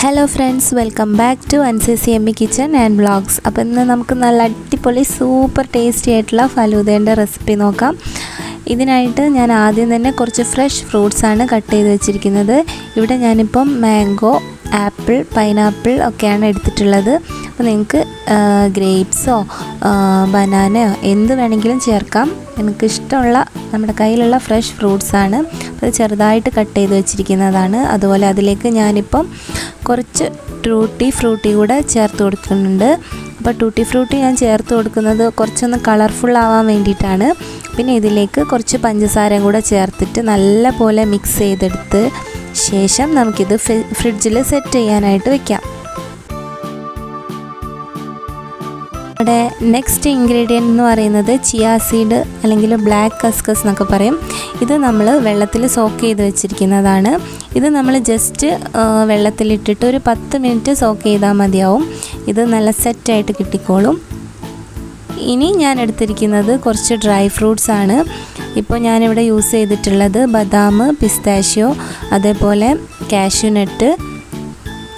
Hello friends, welcome back to NCCME kitchen and vlogs. അപ്പോൾ ഇന്ന് നമുക്ക് നല്ല അടിപൊളി സൂപ്പർ ടേസ്റ്റി ആയിട്ടുള്ള ഫലൂദേൻ്റെ റെസിപ്പി നോക്കാം. ഇതിനായിട്ട് ഞാൻ ആദ്യം തന്നെ കുറച്ച് ഫ്രഷ് ഫ്രൂട്ട്സാണ് കട്ട് ചെയ്ത് വെച്ചിരിക്കുന്നത്. ഇവിടെ ഞാനിപ്പം മാംഗോ, ആപ്പിൾ, പൈനാപ്പിൾ ഒക്കെയാണ് എടുത്തിട്ടുള്ളത്. അപ്പോൾ നിങ്ങൾക്ക് ഗ്രേപ്സോ ബനാനയോ എന്ത് വേണമെങ്കിലും ചേർക്കാം. എനിക്ക് ഇഷ്ടമുള്ള നമ്മുടെ കയ്യിലുള്ള ഫ്രഷ് ഫ്രൂട്ട്സാണ്. അത് ചെറുതായിട്ട് കട്ട് ചെയ്ത് വെച്ചിരിക്കുന്നതാണ്. അതുപോലെ അതിലേക്ക് ഞാനിപ്പം കുറച്ച് ടൂട്ടി ഫ്രൂട്ടി കൂടെ ചേർത്ത് കൊടുക്കുന്നുണ്ട്. അപ്പോൾ ടൂട്ടി ഫ്രൂട്ടി ഞാൻ ചേർത്ത് കൊടുക്കുന്നത് കുറച്ചൊന്ന് കളർഫുൾ ആവാൻ വേണ്ടിയിട്ടാണ്. പിന്നെ ഇതിലേക്ക് കുറച്ച് പഞ്ചസാരയും കൂടെ ചേർത്തിട്ട് നല്ല പോലെ മിക്സ് ചെയ്തെടുത്ത് ശേഷം നമുക്കിത് ഫ്രിഡ്ജിൽ സെറ്റ് ചെയ്യാനായിട്ട് വെക്കാം. നമ്മുടെ നെക്സ്റ്റ് ഇൻഗ്രീഡിയൻ്റ് എന്ന് പറയുന്നത് ചിയാ സീഡ് അല്ലെങ്കിൽ ബ്ലാക്ക് കസ്കസ് എന്നൊക്കെ പറയും. ഇത് നമ്മൾ വെള്ളത്തിൽ സോക്ക് ചെയ്ത് വെച്ചിരിക്കുന്നതാണ്. ഇത് നമ്മൾ ജസ്റ്റ് വെള്ളത്തിലിട്ടിട്ട് ഒരു 10 മിനിറ്റ് സോക്ക് ചെയ്താൽ മതിയാവും. ഇത് നല്ല സെറ്റായിട്ട് കിട്ടിക്കോളും. ഇനി ഞാൻ എടുത്തിരിക്കുന്നത് കുറച്ച് ഡ്രൈ ഫ്രൂട്ട്സ് ആണ്. ഇപ്പോൾ ഞാനിവിടെ യൂസ് ചെയ്തിട്ടുള്ളത് ബദാം, പിസ്താഷ്യോ, അതേപോലെ കാഷ്യൂനട്ട്,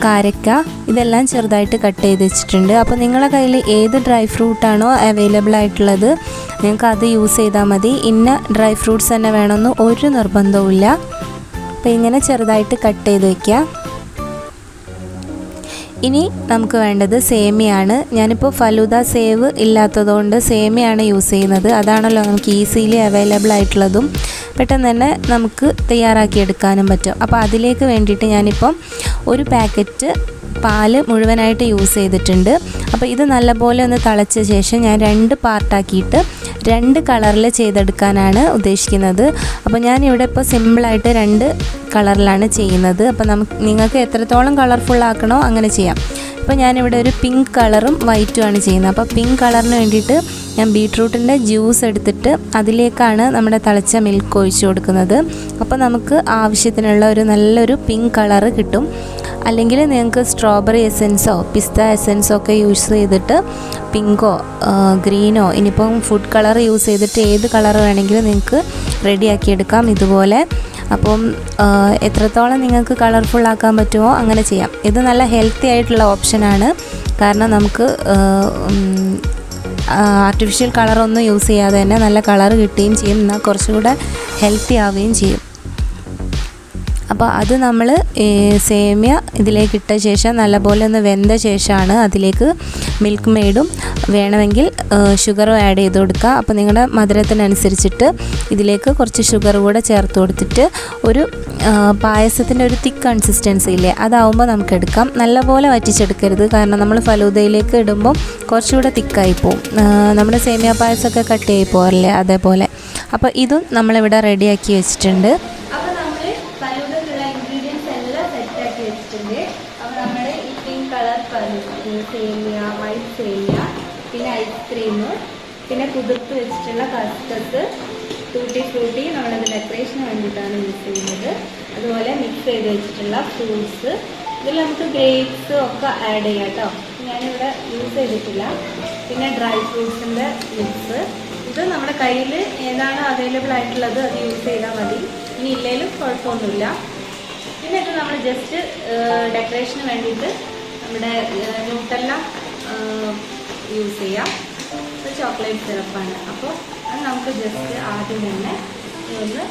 കാരക്ക, ഇതെല്ലാം ചെറുതായിട്ട് കട്ട് ചെയ്ത് വെച്ചിട്ടുണ്ട്. അപ്പോൾ നിങ്ങളുടെ കയ്യിൽ ഏത് ഡ്രൈ ഫ്രൂട്ടാണോ അവൈലബിൾ ആയിട്ടുള്ളത് നിങ്ങൾക്ക് അത് യൂസ് ചെയ്താൽ മതി. ഇന്ന ഡ്രൈ ഫ്രൂട്ട്സ് തന്നെ വേണമെന്ന് ഒരു നിർബന്ധവുമില്ല. അപ്പോൾ ഇങ്ങനെ ചെറുതായിട്ട് കട്ട് ചെയ്ത് വയ്ക്കുക. ഇനി നമുക്ക് വേണ്ടത് സേമിയാണ്. ഞാനിപ്പോൾ ഫലൂദ സേവ് ഇല്ലാത്തതുകൊണ്ട് സേമിയാണ് യൂസ് ചെയ്യുന്നത്. അതാണല്ലോ നമുക്ക് ഈസിലി അവൈലബിൾ ആയിട്ടുള്ളതും പെട്ടെന്ന് തന്നെ നമുക്ക് തയ്യാറാക്കിയെടുക്കാനും പറ്റും. അപ്പോൾ അതിലേക്ക് വേണ്ടിയിട്ട് ഞാനിപ്പം ഒരു പാക്കറ്റ് പാല് മുഴുവനായിട്ട് യൂസ് ചെയ്തിട്ടുണ്ട്. അപ്പോൾ ഇത് നല്ലപോലെ ഒന്ന് തിളച്ച ശേഷം ഞാൻ 2 പാർട്ടാക്കിയിട്ട് 2 കളറിൽ ചെയ്തെടുക്കാനാണ് ഉദ്ദേശിക്കുന്നത്. അപ്പോൾ ഞാനിവിടെ ഇപ്പോൾ സിമ്പിളായിട്ട് 2 കളറിലാണ് ചെയ്യുന്നത്. അപ്പോൾ നിങ്ങൾക്ക് എത്രത്തോളം കളർഫുൾ ആക്കണോ അങ്ങനെ ചെയ്യാം. അപ്പോൾ ഞാനിവിടെ ഒരു പിങ്ക് കളറും വൈറ്റുമാണ് ചെയ്യുന്നത്. അപ്പോൾ പിങ്ക് കളറിന് വേണ്ടിയിട്ട് ഞാൻ ബീട്രൂട്ടിൻ്റെ ജ്യൂസ് എടുത്തിട്ട് അതിലേക്കാണ് നമ്മുടെ തിളച്ച മിൽക്ക് ഒഴിച്ച് കൊടുക്കുന്നത്. അപ്പോൾ നമുക്ക് ആവശ്യത്തിനുള്ള ഒരു നല്ലൊരു പിങ്ക് കളറ് കിട്ടും. അല്ലെങ്കിൽ നിങ്ങൾക്ക് സ്ട്രോബെറി എസൻസോ പിസ്ത എസൻസോ ഒക്കെ യൂസ് ചെയ്തിട്ട് പിങ്കോ ഗ്രീനോ ഇനിയിപ്പം ഫുഡ് കളർ യൂസ് ചെയ്തിട്ട് ഏത് കളർ വേണമെങ്കിലും നിങ്ങൾക്ക് റെഡിയാക്കിയെടുക്കാം ഇതുപോലെ. അപ്പം എത്രത്തോളം നിങ്ങൾക്ക് കളർഫുൾ ആക്കാൻ പറ്റുമോ അങ്ങനെ ചെയ്യാം. ഇത് നല്ല ഹെൽത്തി ആയിട്ടുള്ള ഓപ്ഷനാണ്. കാരണം നമുക്ക് ആർട്ടിഫിഷ്യൽ കളറൊന്നും യൂസ് ചെയ്യാതെ തന്നെ നല്ല കളർ കിട്ടുകയും ചെയ്യും. എന്നാൽ കുറച്ചുകൂടെ ഹെൽത്തി ആവുകയും ചെയ്യും. അപ്പോൾ അത് നമ്മൾ സേമിയ ഇതിലേക്ക് ഇട്ട ശേഷം നല്ലപോലെ ഒന്ന് വെന്ത ശേഷമാണ് അതിലേക്ക് മിൽക്ക് മെയ്ഡും വേണമെങ്കിൽ ഷുഗറും ആഡ് ചെയ്ത് കൊടുക്കുക. അപ്പോൾ നിങ്ങളുടെ മധുരത്തിനനുസരിച്ചിട്ട് ഇതിലേക്ക് കുറച്ച് ഷുഗർ കൂടെ ചേർത്ത് കൊടുത്തിട്ട് ഒരു പായസത്തിൻ്റെ ഒരു തിക്ക് കൺസിസ്റ്റൻസി ഇല്ലേ അതാവുമ്പോൾ നമുക്ക് എടുക്കാം. നല്ലപോലെ വറ്റിച്ചെടുക്കരുത്. കാരണം നമ്മൾ ഫലൂദയിലേക്ക് ഇടുമ്പം കുറച്ചുകൂടെ തിക്കായി പോവും. നമ്മുടെ സേമിയ പായസമൊക്കെ കട്ടിയായി പോകാറില്ലേ അതേപോലെ. അപ്പോൾ ഇതും നമ്മളിവിടെ റെഡിയാക്കി വെച്ചിട്ടുണ്ട്. അപ്പോൾ നമ്മുടെ ഈ പിങ്ക് കളർ സേമിയ, വൈറ്റ് സേമിയ, പിന്നെ ഐസ്ക്രീം, പിന്നെ കുതിർത്ത് വെച്ചിട്ടുള്ള കസ്കസ്, ടൂട്ടി ഫ്രൂട്ടി നമ്മളത് ഡെക്കറേഷന് വേണ്ടിയിട്ടാണ് യൂസ് ചെയ്യുന്നത്. അതുപോലെ മിക്സ് ചെയ്ത് വെച്ചിട്ടുള്ള ഫ്രൂട്ട്സ്, ഇതിൽ നമുക്ക് ഗ്രേപ്സ് ഒക്കെ ആഡ് ചെയ്യാം കേട്ടോ. ഞാനിവിടെ യൂസ് ചെയ്തിട്ടില്ല. പിന്നെ ഡ്രൈ ഫ്രൂട്ട്സിൻ്റെ മിക്സ്. ഇത് നമ്മുടെ കയ്യിൽ ഏതാണ് അവൈലബിൾ ആയിട്ടുള്ളത് അത് യൂസ് ചെയ്താൽ മതി. ഇനി ഇല്ലെങ്കിലും കുഴപ്പമൊന്നുമില്ല. പിന്നെ ഇത് നമ്മൾ ജസ്റ്റ് ഡെക്കറേഷന് വേണ്ടിയിട്ട് നമ്മുടെ ന്യൂട്ടെല്ല യൂസ് ചെയ്യാം. ഇത് ചോക്ലേറ്റ് സിറപ്പാണ്. അപ്പോൾ അത് നമുക്ക് ജസ്റ്റ് ആദ്യം തന്നെ ഒന്ന്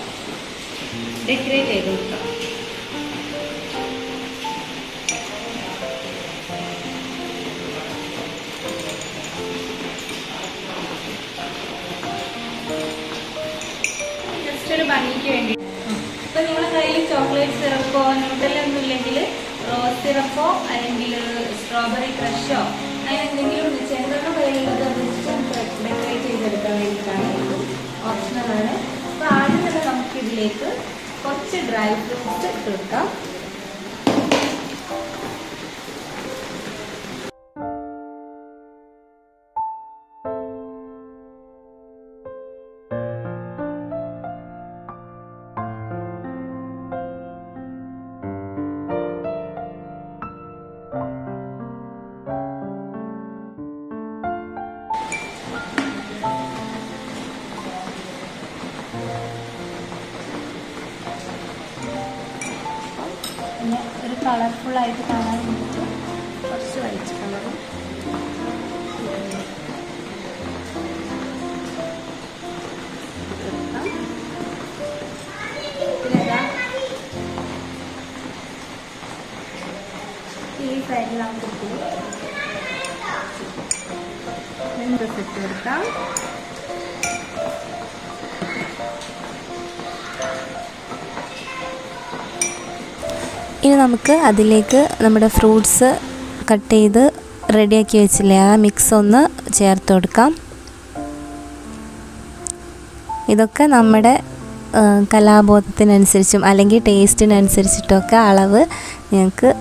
ഡെക്കറേറ്റ് ചെയ്ത് കൊടുക്കാം. ജസ്റ്റ് ഒരു ഭംഗിക്ക് വേണ്ടി. അപ്പോൾ നിങ്ങളുടെ കയ്യിൽ ചോക്ലേറ്റ് സിറപ്പോ ന്യൂട്ടെല്ല ഒന്നും ഇല്ലെങ്കിൽ റോസ് സിറപ്പോ അല്ലെങ്കിൽ സ്ട്രോബെറി ക്രഷോ അങ്ങനെ എന്തെങ്കിലും ചെറുതെണ്ണ കയ്യിലുള്ളത് അത് ഡെക്കറേറ്റ് ചെയ്തെടുക്കാൻ വേണ്ടിയിട്ടാണ്. ഇത് ഓപ്ഷണലാണ്. അപ്പോൾ ആദ്യം തന്നെ നമുക്കിതിലേക്ക് കുറച്ച് ഡ്രൈ ഫ്രൂട്ട്സ് ഇട്ട് കൊടുക്കാം. കളർഫുള്ളായിട്ട് കാണാൻ വേണ്ടിയിട്ട് കുറച്ച് വൈറ്റ് കളറും പിന്നെ ഈ സൈഡിലാണ് കിട്ടും രണ്ട് സെറ്റ് കൊടുക്കാം. ഇനി നമുക്ക് അതിലേക്ക് നമ്മുടെ ഫ്രൂട്ട്സ് കട്ട് ചെയ്ത് റെഡിയാക്കി വെച്ചില്ലേ ആ മിക്സ് ഒന്ന് ചേർത്ത് കൊടുക്കാം. ഇതൊക്കെ നമ്മുടെ കലാബോധത്തിനനുസരിച്ചും അല്ലെങ്കിൽ ടേസ്റ്റിനനുസരിച്ചിട്ടൊക്കെ അളവ് ഞങ്ങൾക്ക്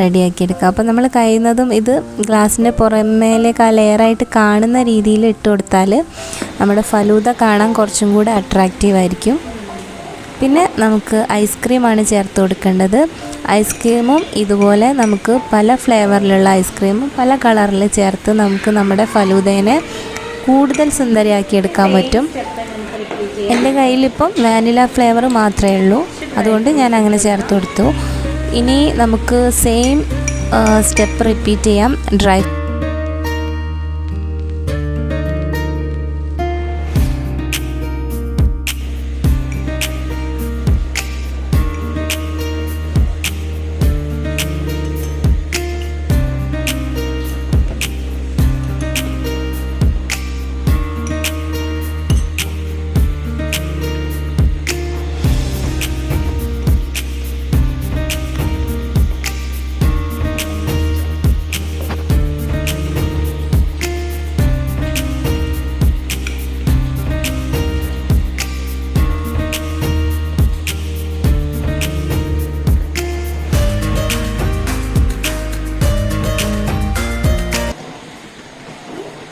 റെഡിയാക്കിയെടുക്കാം. അപ്പോൾ നമ്മൾ കഴിയുന്നതും ഇത് ഗ്ലാസിൻ്റെ പുറമേലേക്ക് ആ ലെയറായിട്ട് കാണുന്ന രീതിയിൽ ഇട്ട് കൊടുത്താൽ നമ്മുടെ ഫലൂദ കാണാൻ കുറച്ചും കൂടെ അട്രാക്റ്റീവായിരിക്കും. പിന്നെ നമുക്ക് ഐസ്ക്രീമാണ് ചേർത്ത് കൊടുക്കേണ്ടത്. ഐസ്ക്രീമും ഇതുപോലെ നമുക്ക് പല ഫ്ലേവറിലുള്ള ഐസ്ക്രീമും പല കളറിൽ ചേർത്ത് നമുക്ക് നമ്മുടെ ഫലൂദേനെ കൂടുതൽ സുന്ദരിയാക്കിയെടുക്കാൻ പറ്റും. എൻ്റെ കയ്യിലിപ്പം വാനില ഫ്ലേവർ മാത്രമേ ഉള്ളൂ, അതുകൊണ്ട് ഞാൻ അങ്ങനെ ചേർത്ത് കൊടുത്തു. ഇനി നമുക്ക് സെയിം സ്റ്റെപ്പ് റിപ്പീറ്റ് ചെയ്യാം. ഡ്രൈ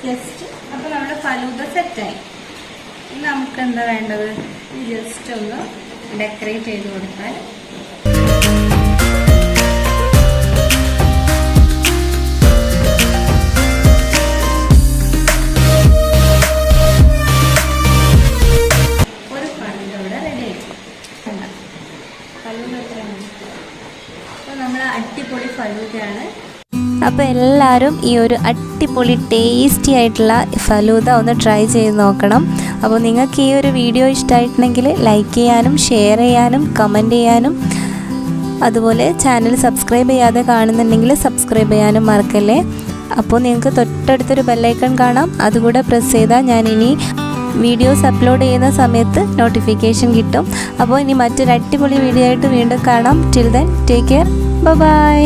ജസ്റ്റ് അപ്പോൾ നമ്മുടെ ഫലൂദ സെറ്റായി. ഇനി നമുക്ക് എന്താ വേണ്ടത്, ജസ്റ്റ് ഒന്ന് ഡെക്കറേറ്റ് ചെയ്ത് കൊടുത്താൽ ഒരു ഫലൂദ ഇവിടെ റെഡി ആയിട്ട് ഫലൂദ എത്രയാണ്. അപ്പോൾ നമ്മൾ അടിപൊളി ഫലൂദയാണ്. അപ്പോൾ എല്ലാവരും ഈ ഒരു അടിപൊളി ടേസ്റ്റി ആയിട്ടുള്ള ഫലൂദ ഒന്ന് ട്രൈ ചെയ്ത് നോക്കണം. അപ്പോൾ നിങ്ങൾക്ക് ഈ ഒരു വീഡിയോ ഇഷ്ടമായിട്ടുണ്ടെങ്കിൽ ലൈക്ക് ചെയ്യാനും ഷെയർ ചെയ്യാനും കമൻറ്റ് ചെയ്യാനും അതുപോലെ ചാനൽ സബ്സ്ക്രൈബ് ചെയ്യാതെ കാണുന്നുണ്ടെങ്കിൽ സബ്സ്ക്രൈബ് ചെയ്യാനും മറക്കല്ലേ. അപ്പോൾ നിങ്ങൾക്ക് തൊട്ടടുത്തൊരു ബെല്ലൈക്കൺ കാണാം, അതുകൂടെ പ്രസ് ചെയ്താൽ ഞാൻ ഇനി വീഡിയോസ് അപ്ലോഡ് ചെയ്യുന്ന സമയത്ത് നോട്ടിഫിക്കേഷൻ കിട്ടും. അപ്പോൾ ഇനി മറ്റൊരു അടിപൊളി വീഡിയോ ആയിട്ട് വീണ്ടും കാണാം. Till then take care, by.